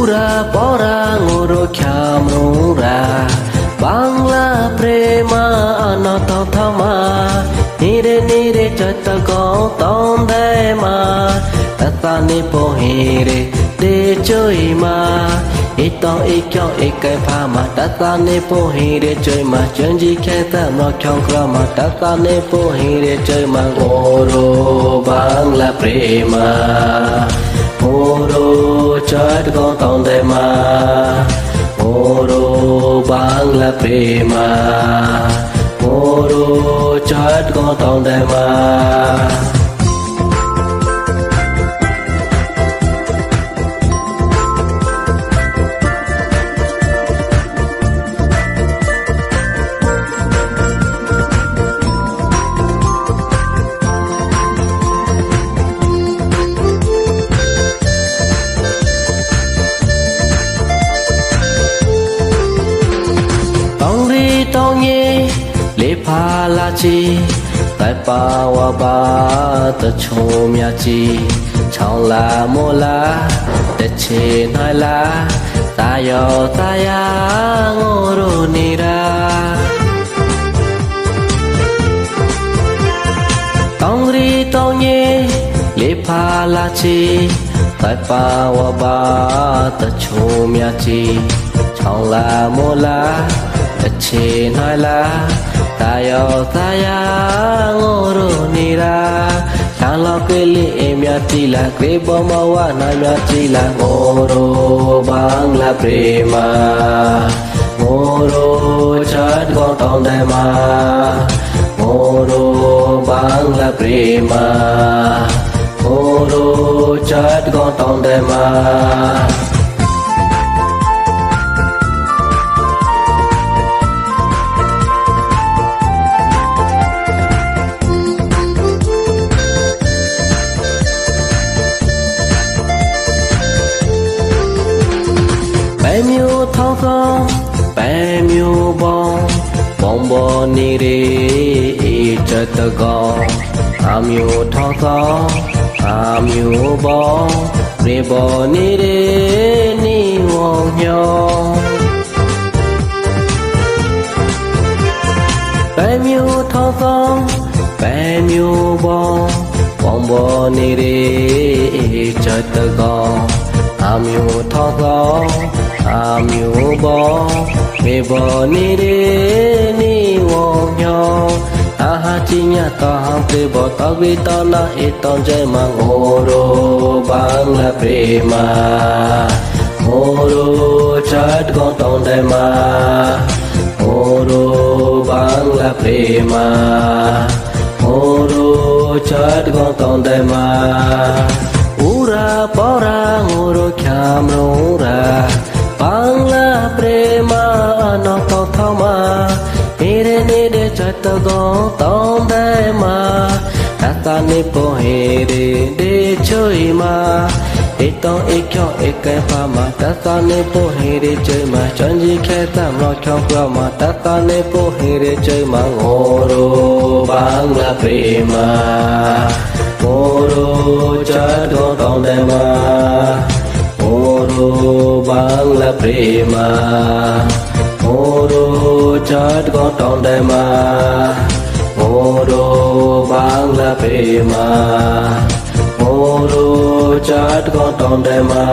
Ura pora ngoro khamura Bangla prema anata thama Nire nire chata ko tonde ma Tata ni pohire de chơi ma Ito ikyo ikai phama Tata ni pohire chơi ma Chân ji kheta no khong krama Tata ni pohire chơi ma Ngoro Bangla prema Ngoro chat ko tonde ma Ngoro Bangla prema Ngoro chat ko tonde ma Tông ye lê pha la chi tại pa wa ba ta chom ya chi chong la mo la de che nai la ta yo ta ya ngo ro ni ra tông ye lê pha la chi tại pa wa ba ta chom ya chi chong la mo la Che nói là ta yo ta ya ngoro ni ra Sang lo ke li em ya ti la kre bo ma wa na ya ti la ngoro Bangla prema ngoro chat ko tong dai ma ngoro Bangla prema ngoro chat ko tong dai ma Bè miu thong thong, bè miu bong Bong bong ni re, chật tờ gong A miu thong thong, a miu bong Re bong ni re, ni wong nhong Bè miu thong thong, bè miu bong Bong bong ni re, chật tờ gong A miu thong thong Amiu bo me bo ni re ni wong nhong ha chi nya ta hang te bo ta vi ta na e ton je ma ngoro Bangla prema ngoro chat ko tong dai ma ngoro Bangla prema ngoro chat ko tong dai ma Ura pora ngoro khamura Bangla prema anata thama Nire nire chata go tong dai ma Tata ni pohire de chơi ma Ito ikyo ikai phama Tata ni pohire chơi ma Chân ji kheta no khong krama Tata ni pohire chơi ma ngoro Bangla prema ngoro chat ko tong dai ma Ngoro Bangla prema ngoro chat ko tong dai ma ngoro Bangla prema ngoro chat ko tong dai ma